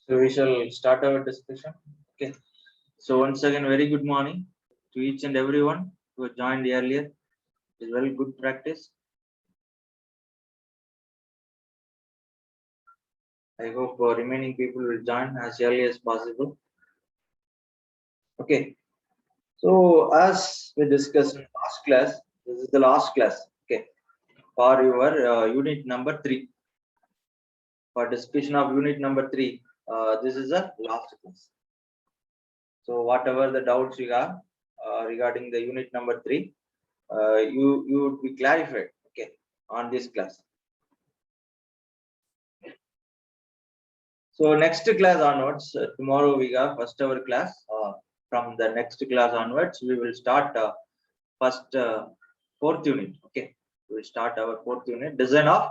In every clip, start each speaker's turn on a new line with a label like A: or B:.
A: So we shall start our discussion. Okay. So once again, very good morning to each and everyone who joined earlier. It's very good practice. I hope remaining people will join as early as possible. Okay. So as we discussed in last class, this is the last class. Okay. For your unit number 3. For discussion of unit number 3, this is the last class. So whatever the doubts you have regarding the unit number 3, you would be clarified, okay, on this class. So next class onwards, tomorrow we have first hour class. From the next class onwards, we will start fourth unit. Okay, we will start our fourth unit, design of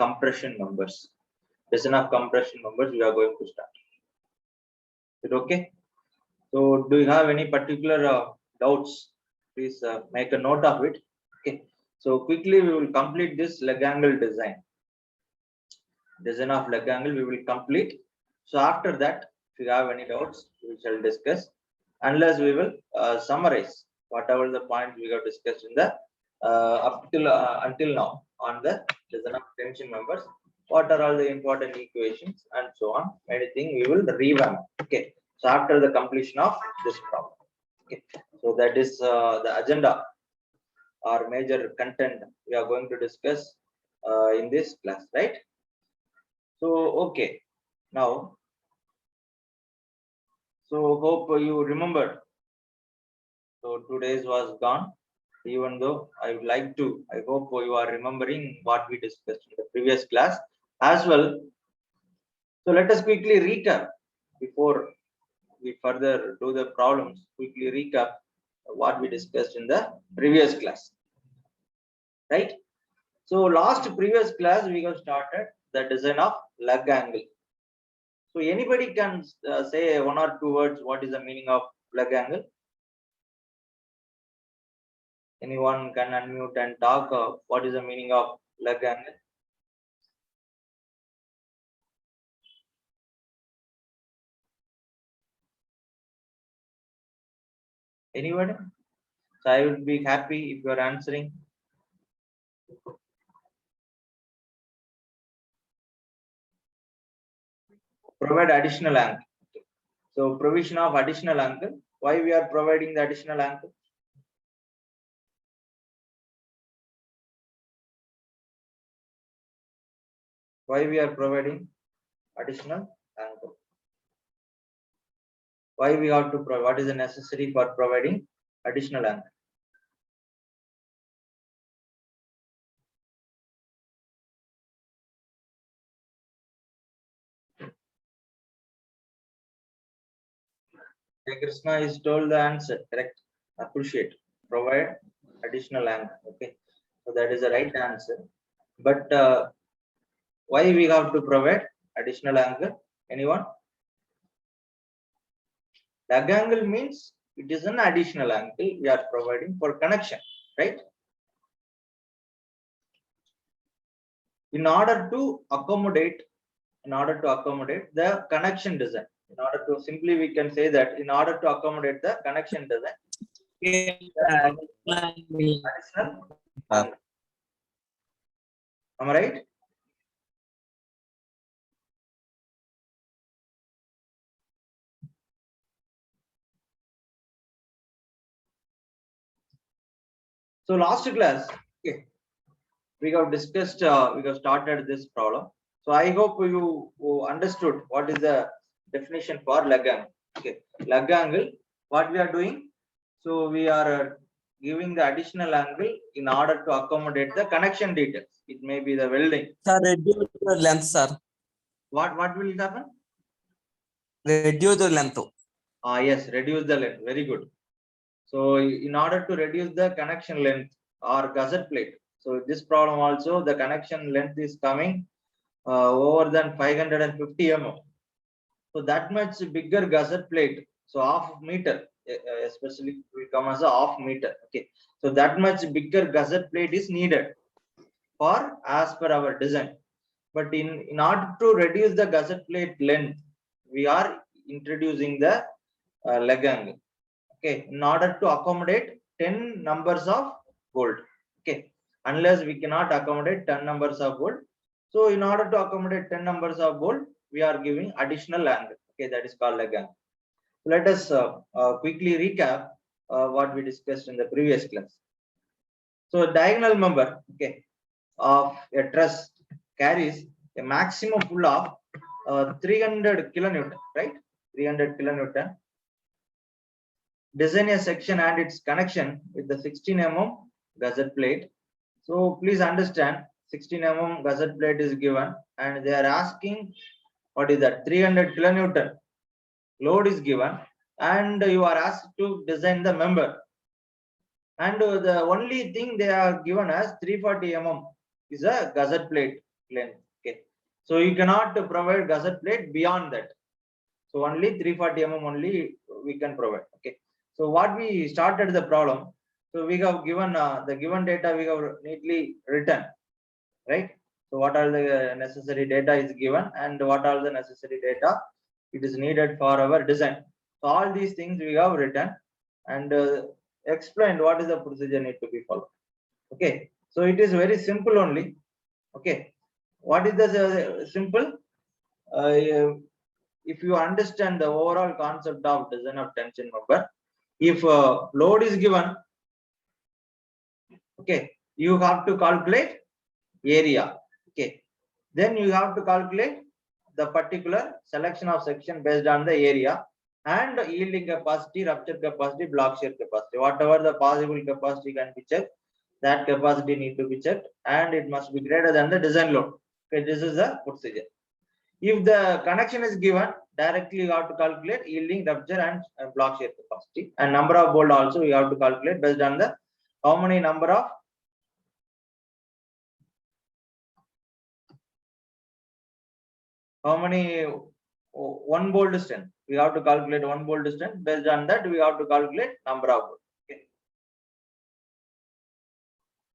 A: compression members. Design of compression members we are going to start. Is it okay? So do you have any particular doubts? Please make a note of it. Okay. So quickly we will complete this leg angle design. Design of leg angle we will complete. So after that, if you have any doubts, we shall discuss. Unless we will summarize whatever the points we have discussed in the until now on the design of tension members. What are all the important equations and so on? Anything we will revamp. Okay. So after the completion of this problem. Okay. So that is the agenda or major content we are going to discuss in this class, right? So okay, now, so hope you remember. So 2 days was gone, even though I would like to, I hope you are remembering what we discussed in the previous class as well. So let us quickly recap before we further do the problems. Quickly recap what we discussed in the previous class, right? So last previous class we have started the design of leg angle. So anybody can say 1 or 2 words what is the meaning of leg angle? Anyone can unmute and talk what is the meaning of leg angle? Anybody? So I would be happy if you are answering. Provide additional angle. So provision of additional angle. Why we are providing the additional angle? Why we are providing additional angle? Why we have to provide? What is the necessary for providing additional angle? Krishna is told the answer, correct? Appreciate. Provide additional angle. Okay, so that is the right answer. But why we have to provide additional angle? Anyone? Leg angle means it is an additional angle we are providing for connection, right? In order to accommodate the connection design. In order to simply we can say that in order to accommodate the connection design. Additional angle. Am I right? So last class, okay, we have discussed, we have started this problem. So I hope you understood what is the definition for leg angle. Okay, leg angle, what we are doing. So we are giving the additional angle in order to accommodate the connection details. It may be the welding.
B: Sir, reduce the length, sir.
A: What will happen?
B: Reduce the length.
A: Yes, reduce the length. Very good. So in order to reduce the connection length or gusset plate. So this problem also the connection length is coming over than 550 mm. So that much bigger gusset plate. So half meter, especially will come as a half meter. Okay. So that much bigger gusset plate is needed for as per our design. But in order to reduce the gusset plate length, we are introducing the leg angle. Okay, in order to accommodate 10 numbers of bolt. Okay, unless we cannot accommodate 10 numbers of bolt. So in order to accommodate 10 numbers of bolt, we are giving additional angle. Okay, that is called leg angle. Let us quickly recap what we discussed in the previous class. So a diagonal member, okay, of a truss carries a maximum pull of 300 kilonewton, right? 300 kilonewton. Design a section and its connection with the 16 mm gusset plate. So please understand, 16 mm gusset plate is given, and they are asking what is that? 300 kilonewton load is given, and you are asked to design the member. And the only thing they are given as 340 mm is a gusset plate length. Okay, so you cannot provide gusset plate beyond that. So only 340 mm only we can provide. Okay, so what we started the problem. So we have given the given data, we have neatly written, right? So what are the necessary data is given, and what are the necessary data it is needed for our design. So all these things we have written and explained what is the procedure need to be followed. Okay, so it is very simple only. Okay, what is the simple? If you understand the overall concept of design of tension member, if load is given, okay, you have to calculate area. Okay, then you have to calculate the particular selection of section based on the area and yielding capacity, rupture capacity, block shear capacity. Whatever the possible capacity can be checked, that capacity need to be checked, and it must be greater than the design load. Okay, this is the procedure. If the connection is given, directly you have to calculate yielding, rupture, and block shear capacity, and number of bolt also you have to calculate based on the how many number of one bolt strength. We have to calculate one bolt strength. Based on that, we have to calculate number of bolts. Okay.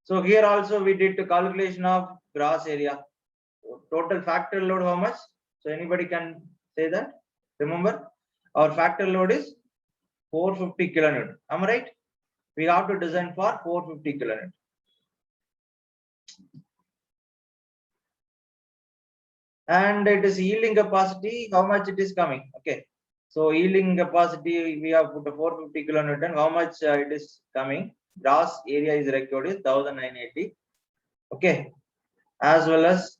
A: So here also we did the calculation of gross area. Total factor load how much? So anybody can say that? Remember, our factor load is 450 kilonewton. Am I right? We have to design for 450 kilonewton. And it is yielding capacity, how much it is coming? Okay, so yielding capacity we have put a 450 kilonewton. How much it is coming? Gross area is recorded 1980. Okay, as well as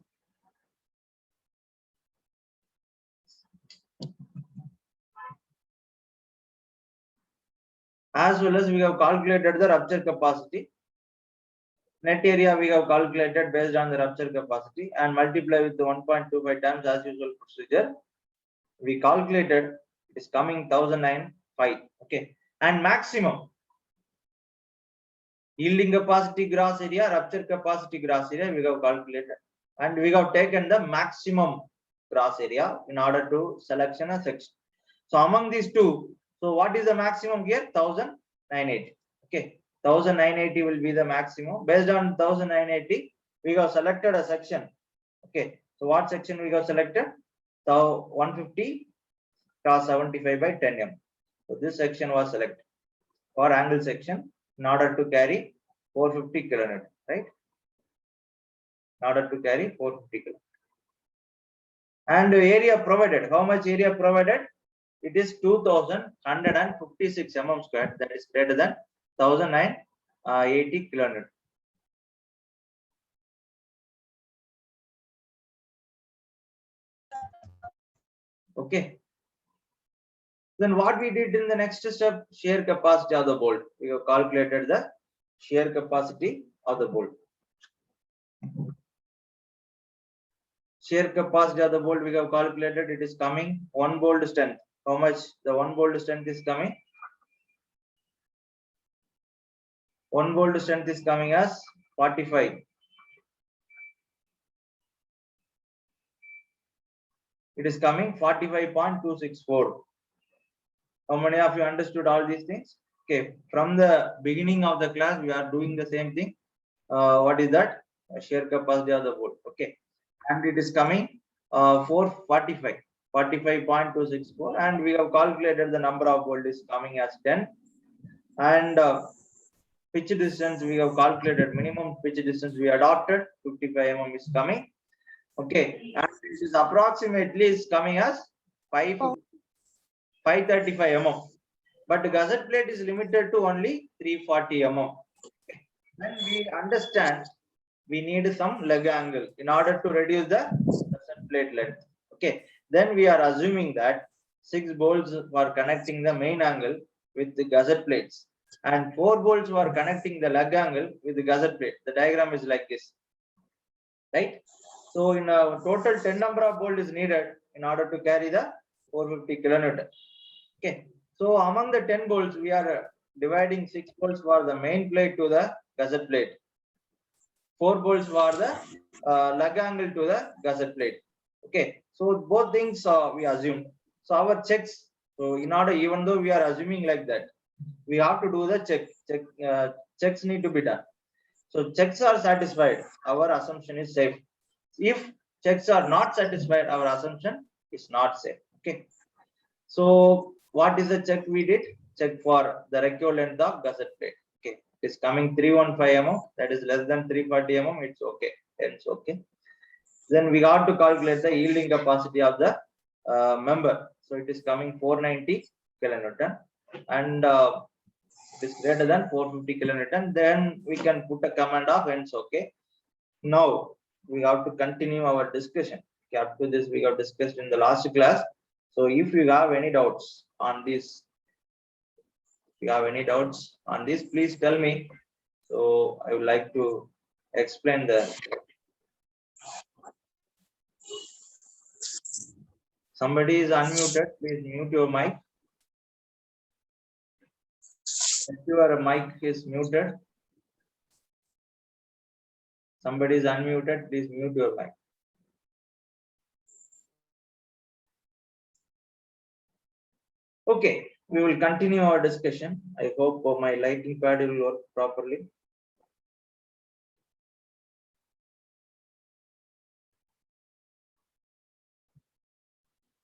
A: we have calculated the rupture capacity. Net area we have calculated based on the rupture capacity and multiply with the 1.25 times as usual procedure. We calculated it is coming 1009.5. Okay, and maximum yielding capacity gross area, rupture capacity gross area we have calculated, and we have taken the maximum gross area in order to selection a section. So among these two, so what is the maximum here? 1980. Okay, 1980 will be the maximum. Based on 1980, we have selected a section. Okay, so what section we have selected? So 150 cross 75 by 10 mm. So this section was selected for angle section in order to carry 450 kilonewton, right? In order to carry 450 kilonewton. And area provided, how much area provided? It is 2156 mm square, that is greater than 1980 kilonewton. Okay. Then what we did in the next step, shear capacity of the bolt. We have calculated the shear capacity of the bolt. Shear capacity of the bolt we have calculated. It is coming one bolt strength. How much the one bolt strength is coming? One bolt strength is coming as 45. It is coming 45.264. How many of you understood all these things? Okay, from the beginning of the class, we are doing the same thing. What is that? Shear capacity of the bolt. Okay, and it is coming 445. 45.264, and we have calculated the number of bolt is coming as 10, and pitch distance we have calculated, minimum pitch distance we adopted 55 mm is coming. Okay, and this is approximately is coming as 535 mm, but the gusset plate is limited to only 340 mm. Then we understand we need some leg angle in order to reduce the gusset plate length. Okay, then we are assuming that 6 bolts are connecting the main angle with the gusset plates, and 4 bolts were connecting the leg angle with the gusset plate. The diagram is like this, right? So in a total 10 number of bolt is needed in order to carry the 450 kilonewton. Okay, so among the 10 bolts we are dividing 6 bolts for the main plate to the gusset plate, 4 bolts for the leg angle to the gusset plate. Okay, so both things we assume. So our checks, so in order, even though we are assuming like that, we have to do the checks need to be done. So checks are satisfied, our assumption is safe. If checks are not satisfied, our assumption is not safe. Okay, so what is the check we did? Check for the required length of gusset plate. Okay, it is coming 315 mm, that is less than 340 mm, it's okay, it's okay. Then we got to calculate the yielding capacity of the member. So it is coming 490 kilonewton, and it is greater than 450 kilonewton. Then we can put a command of hence okay. Now we have to continue our discussion. Okay, up to this we have discussed in the last class. So if you have any doubts on this, please tell me. So I would like to explain the. Somebody is unmuted, please mute your mic. If your mic is muted, somebody is unmuted, please mute your mic. Okay, we will continue our discussion. I hope my lighting pad will work properly.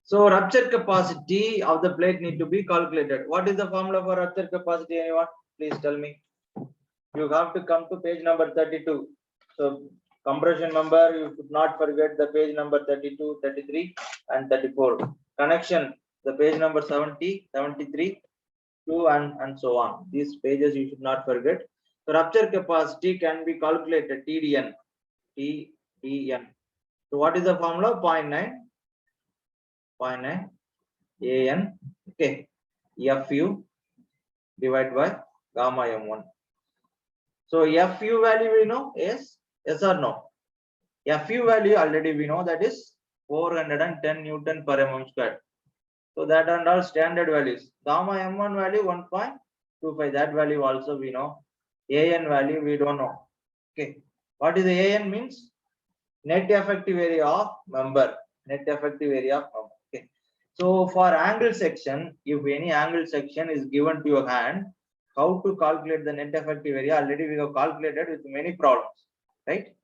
A: So rupture capacity of the plate need to be calculated. What is the formula for rupture capacity? Anyone? Please tell me. You have to come to page number 32. So compression member, you should not forget the page number 32, 33, and 34. Connection, the page number 70, 73, 2, and so on. These pages you should not forget. So rupture capacity can be calculated TDN. TDN. So what is the formula? 0.9 AN, okay, FU divided by gamma M1. So FU value we know is yes or no? FU value already we know, that is 410 Newton per mm square. So that and all standard values. Gamma M1 value 1.25, that value also we know. AN value we don't know. Okay, what is the AN means? Net effective area of member. Net effective area of member. Okay. So for angle section, if any angle section is given to your hand, how to calculate the net effective area? Already we have calculated with many problems, right?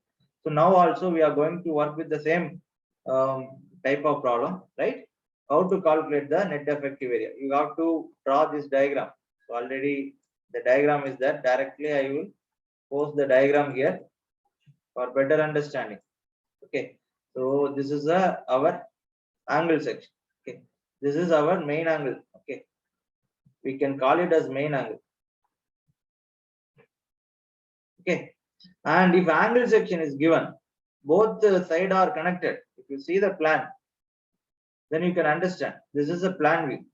A: So now also we are going to work with the same type of problem, right? How to calculate the net effective area? You have to draw this diagram. So already the diagram is there. Directly I will post the diagram here for better understanding. Okay, so this is our angle section. Okay, this is our main angle. Okay, we can call it as main angle. Okay, and if angle section is given, both the side are connected. If you see the plan, then you can understand. This is a plan view.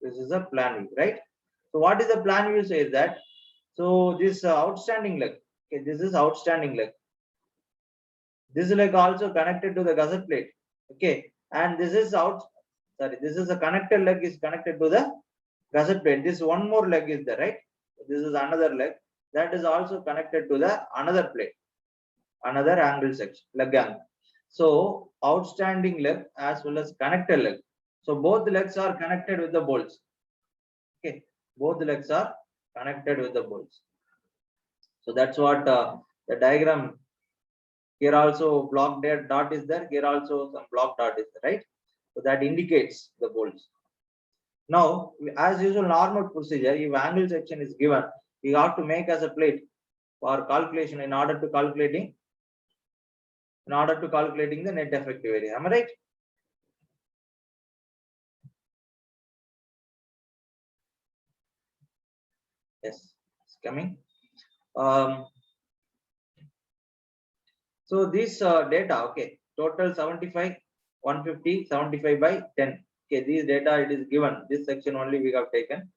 A: This is a plan view, right? So what is the plan view says that? So this outstanding leg. Okay, this is outstanding leg. This leg also connected to the gusset plate. Okay, and this is this is a connected leg is connected to the gusset plate. This one more leg is there, right? This is another leg that is also connected to the another plate, another angle section, leg angle. So outstanding leg as well as connected leg. So both legs are connected with the bolts. Okay, both legs are connected with the bolts. So that's what the diagram Here also block dot is there. Here also some block dot is there, right? So that indicates the bolts. Now, as usual, normal procedure, if angle section is given, we have to make as a plate for calculation in order to calculating the net effective area. Am I right? Yes, it's coming. So this data, okay, total 75, 150, 75 by 10. Okay, these data it is given. This section only we have taken.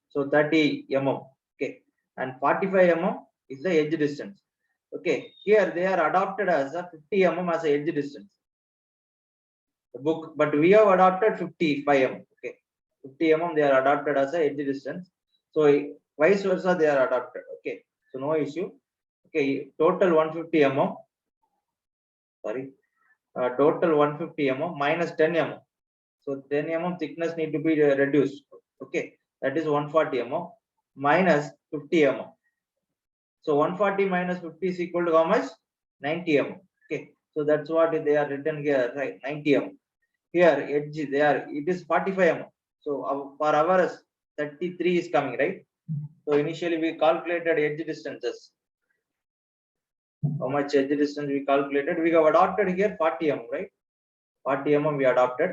A: So 30 mm. Okay, and 45 mm is the edge distance. Okay, here they are adopted as a 50 mm as a edge distance. The book, but we have adopted 55 mm. Okay, 50 mm they are adopted as a edge distance. So vice versa they are adopted. Okay, so no issue. Okay, total 150 mm. Sorry, total 150 mm minus 10 mm. So 10 mm thickness need to be reduced. Okay, that is 140 mm minus 50 mm. So 140 minus 50 is equal to how much? 90 mm. Okay, so that's what they are written here, right? 90 mm. Here edge there it is 45 mm. So for ours 33 is coming, right? So initially we calculated edge distances. How much edge distance we calculated? We have adopted here 40 mm, right? 40 mm we adopted,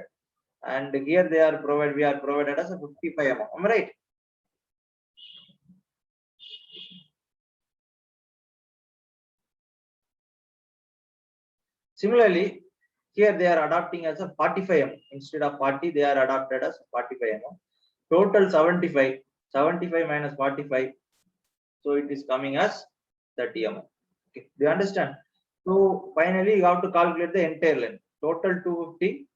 A: and here they are provided. We are provided as a 55 mm. Am I right? Similarly, here they are adopting as a 45 mm. Instead of 40, they are adopted as 45 mm. Total 75. 75 minus 45. So it is coming as 30 mm. Okay, do you understand? So finally, you have to calculate the entire length. Total 250.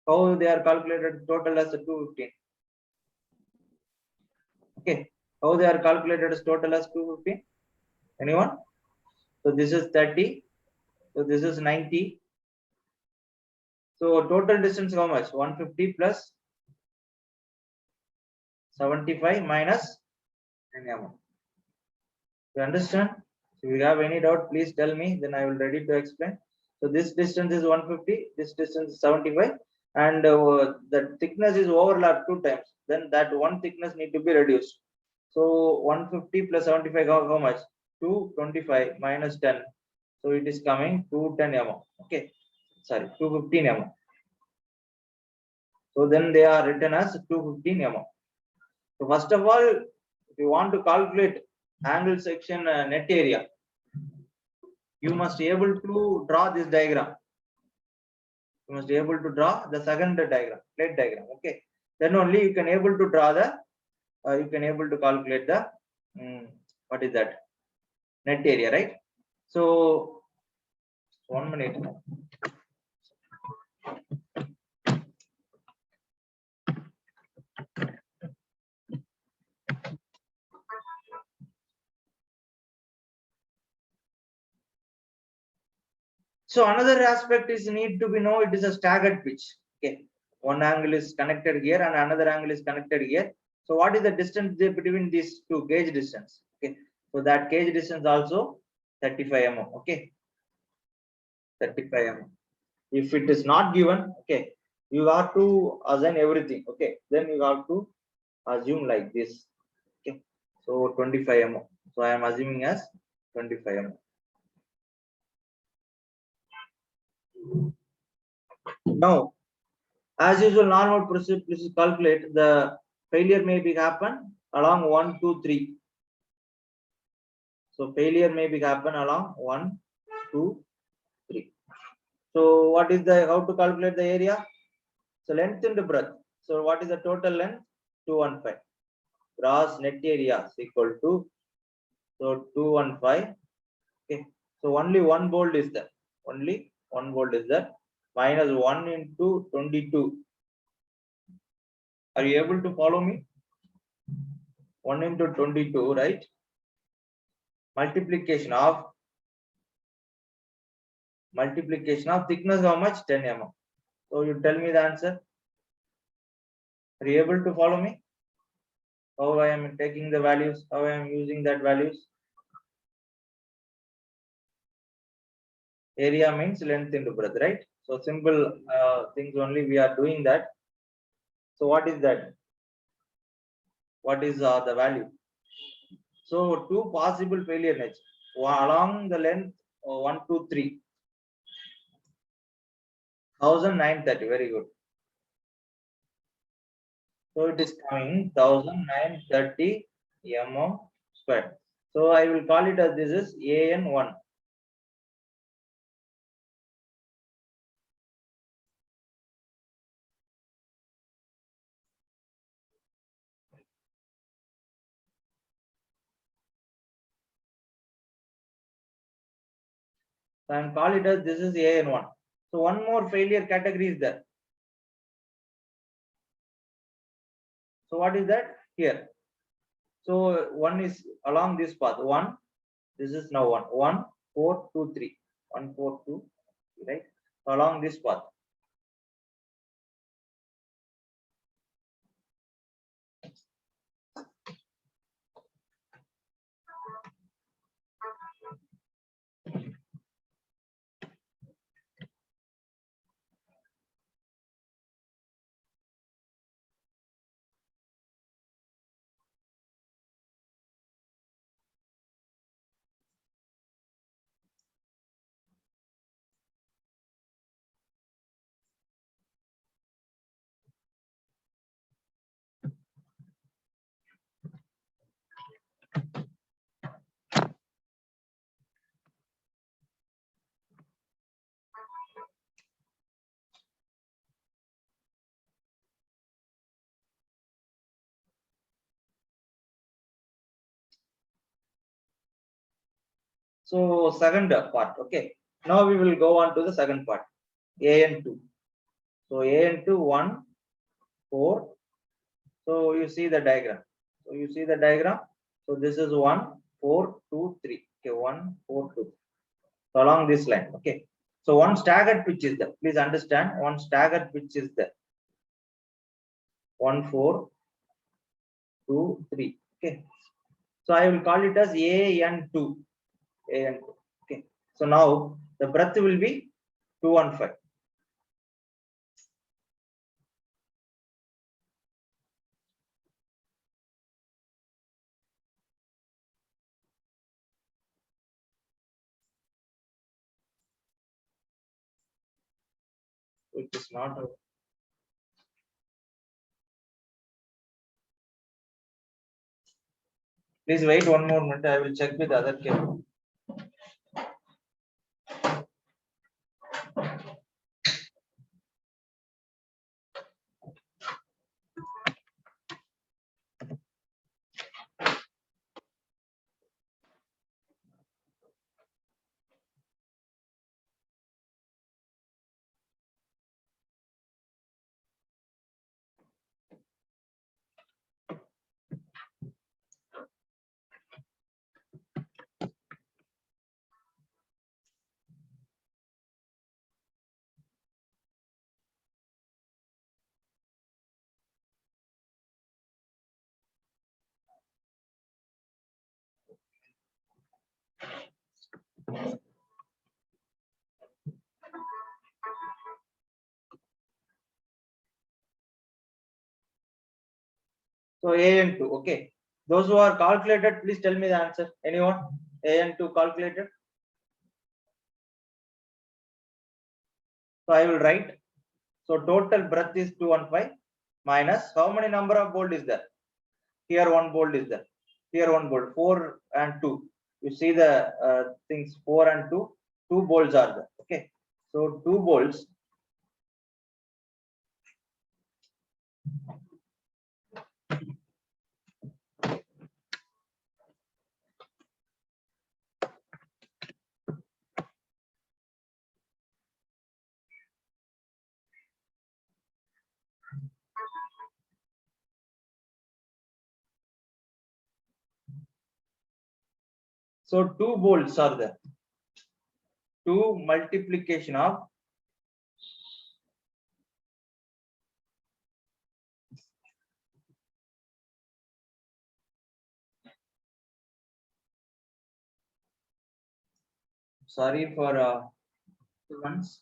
A: How they are calculated? Total as a 215. Okay. How they are calculated as total as 215? Anyone? So this is 30. So this is 90. So total distance how much? 150 plus 75 minus 10 mm. You understand? If you have any doubt, please tell me. Then I will ready to explain. So this distance is 150. This distance is 75, and the thickness is overlapped 2 times. Then that one thickness need to be reduced. So 150 plus 75 how much? 225 minus 10. So it is coming 210 mm. Okay, sorry, 215 mm. So then they are written as 215 mm. So first of all, if you want to calculate angle section net area, you must be able to draw this diagram. You must be able to draw the second diagram, plate diagram. Okay, then only you can able to draw the, you can able to calculate the what is that net area, right? So 1 minute. So another aspect is need to be know it is a staggered pitch. Okay, one angle is connected here and another angle is connected here. So what is the distance between these two gauge distance? Okay, so that gauge distance also 35 mm. Okay, 35 mm. If it is not given, okay, you have to assign everything. Okay, then you have to assume like this. Okay, so 25 mm. So I am assuming as 25 mm. Now, as usual, normal procedure, please calculate the failure may be happen along 1, 2, 3. So failure may be happen along 1, 2, 3. So what is the, how to calculate the area? So length into breadth. So what is the total length? 215. Gross net area is equal to, so 215. Okay. So only one bolt is there. Only one bolt is there. Minus 1 into 22. Are you able to follow me? 1 into 22, right? Multiplication of thickness how much? 10 mm. So you tell me the answer. Are you able to follow me? How I am taking the values, how I am using that values? Area means length into breadth, right? So simple things only we are doing that. So what is that? What is the value? So two possible failure nets along the length 1, 2, 3. 1930. Very good. So it is coming 1930 mm square. So I will call it as this is AN1. So I will call it as this is AN1. So one more failure category is there. So what is that? Here. So one is along this path. One. This is now 1. 1, 4, 2, 3. 1, 4, 2, right? So along this path. So second part. Okay. Now we will go on to the second part. AN2. So AN2 1, 4. So you see the diagram. So you see the diagram. So this is 1, 4, 2, 3. Okay, 1, 4, 2. So along this line. Okay. So one staggered pitch is there. Please understand. One staggered pitch is there. 1, 4, 2, 3. Okay. So I will call it as AN2. AN2. Okay. So now the breadth will be 2 and 5. It is not. Please wait one more minute. I will check with other cable. So AN2. Okay. Those who are calculated, please tell me the answer. Anyone? AN2 calculated. So I will write. So total breadth is 215 minus how many number of bolt is there? Here one bolt is there. Here one bolt. 4 and 2. You see the things 4 and 2. 2 bolts are there. Okay. So 2 bolts. So 2 bolts are there. 2 multiplication of sorry for Once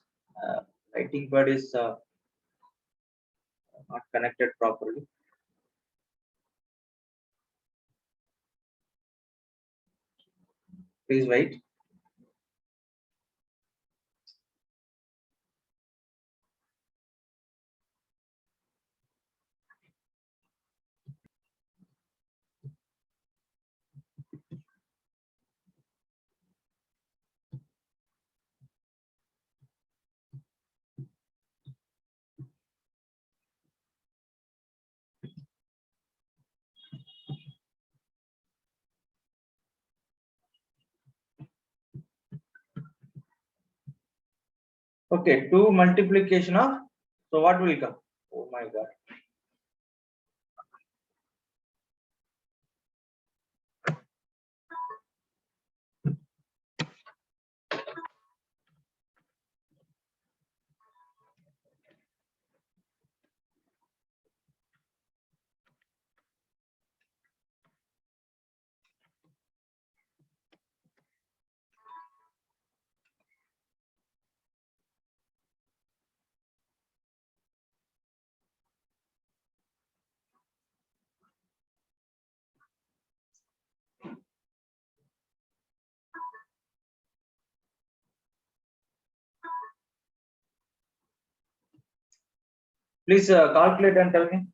A: writing pad is not connected properly. Please wait. Okay, 2 multiplication of, so what will come? Oh my God. Please calculate and tell me.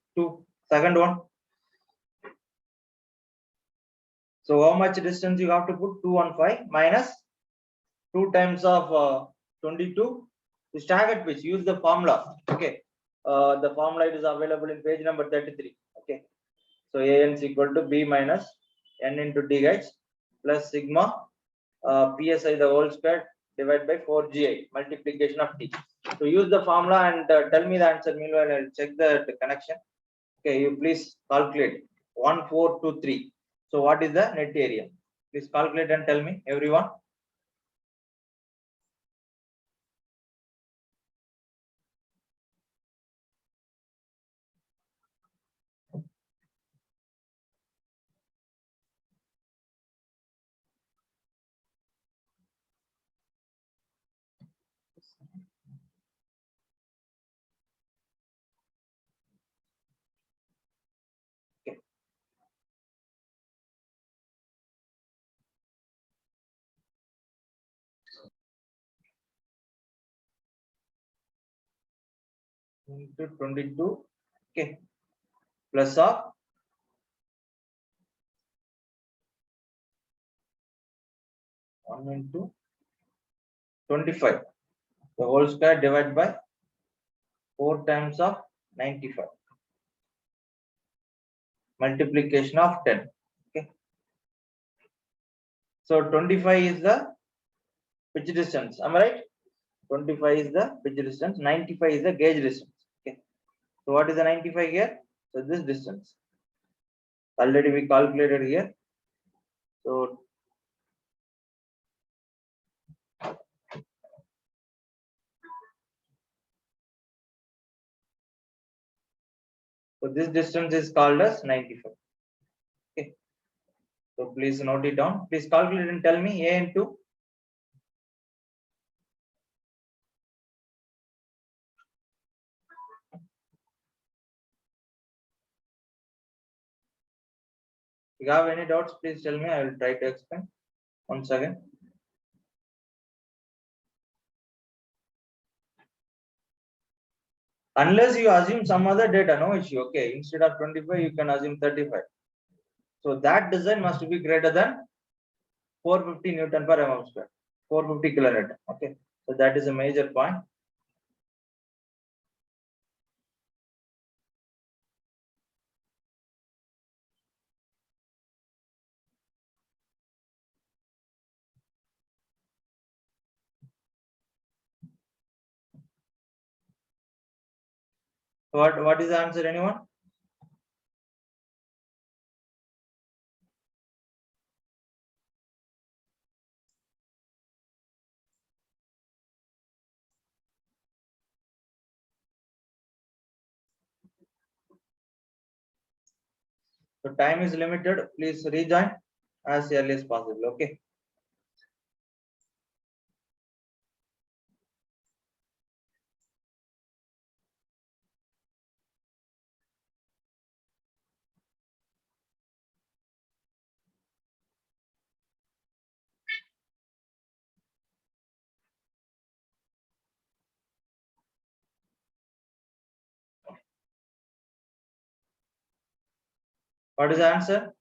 A: Second one. So how much distance you have to put? 215 minus 2 times of 22. The staggered pitch. Use the formula. Okay. The formula is available in page number 33. Okay. So AN is equal to B minus N into DH plus sigma PSI the whole square divided by 4GI multiplication of T. So use the formula and tell me the answer. Meanwhile, I'll check the connection. Okay, you please calculate 1423. So what is the net area? Please calculate and tell me, everyone. Okay. Into 22. Okay. Plus of 1 into 25. The whole square divided by 4 times of 95. Multiplication of 10. Okay. So 25 is the pitch distance. Am I right? 25 is the pitch distance. 95 is the gauge distance. Okay. So what is the 95 here? So this distance. Already we calculated here. So this distance is called as 95. Okay. So please note it down. Please calculate and tell me A into if you have any doubts, please tell me. I will try to explain. Once again. Unless you assume some other data, no issue. Okay. Instead of 25, you can assume 35. So that design must be greater than 450 Newton per mm square. 450 kilonewton. Okay. So that is a major point. What is the answer, anyone? So time is limited. Please rejoin as early as possible. Okay. What is the answer?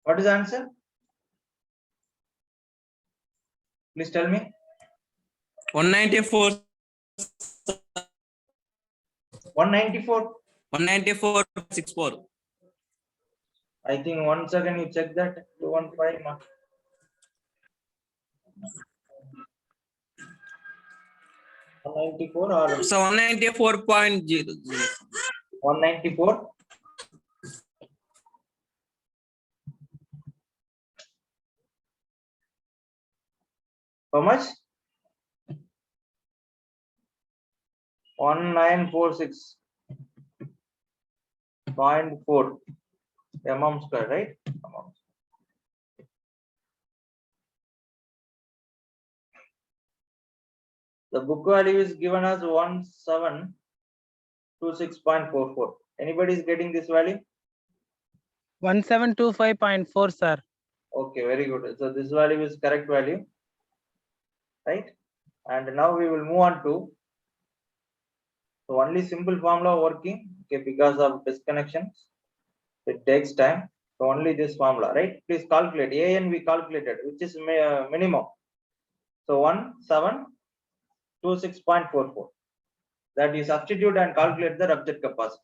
A: What is the answer? Please tell me.
B: 194.
A: 194.
B: 194.64.
A: I think 1 second you check that. 215. 194 or
B: So 194.00.
A: 194. How much? 1946.4 mm square, right? The book value is given as 1726.44. Anybody is getting this value?
C: 1725.4, sir.
A: Okay, very good. So this value is correct value, right? And now we will move on to, so only simple formula working, okay, because of disconnections. It takes time. So only this formula, right? Please calculate. AN we calculated, which is minimum. So 1726.44. That you substitute and calculate the rupture capacity.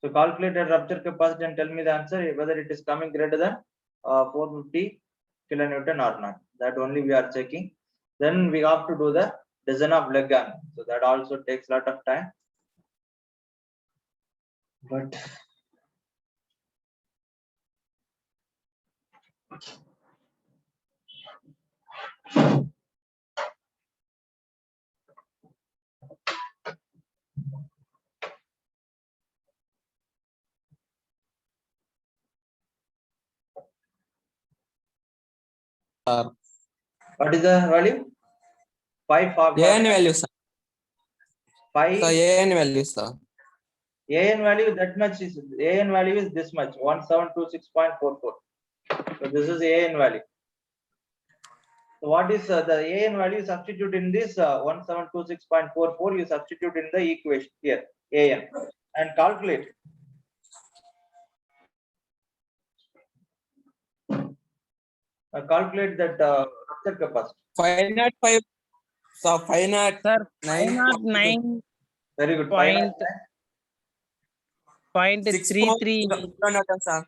A: So calculate the rupture capacity and tell me the answer, whether it is coming greater than 450 kilonewton or not. That only we are checking. Then we have to do the design of leg angle. So that also takes a lot of time. But what is the value? 5
B: AN value, sir.
A: 5
B: So AN value, sir.
A: AN value that much is AN value is this much 1726.44. So this is AN value. So what is the AN value? Substitute in this 1726.44. You substitute in the equation here AN and calculate. Calculate that rupture capacity.
B: 505. So 509.
C: Sir, 509.
A: Very good.
C: Point
B: 64
C: .33.
B: kilonewton, sir.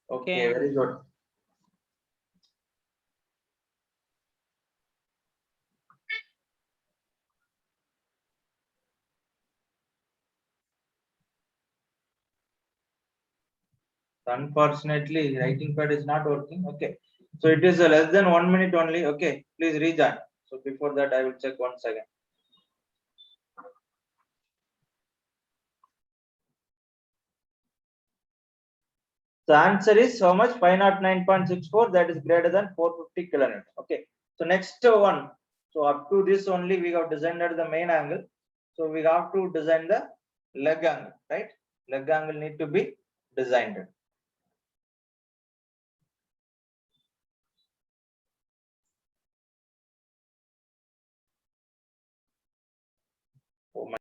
A: Okay, very good. Unfortunately, writing pad is not working. Okay, so it is less than 1 minute only. Okay, please rejoin. So before that, I will check 1 second. The answer is how much? 509.64. That is greater than 450 kilonewton. Okay, so next one. So up to this only we have designed the main angle. So we have to design the leg angle, right? Leg angle need to be designed.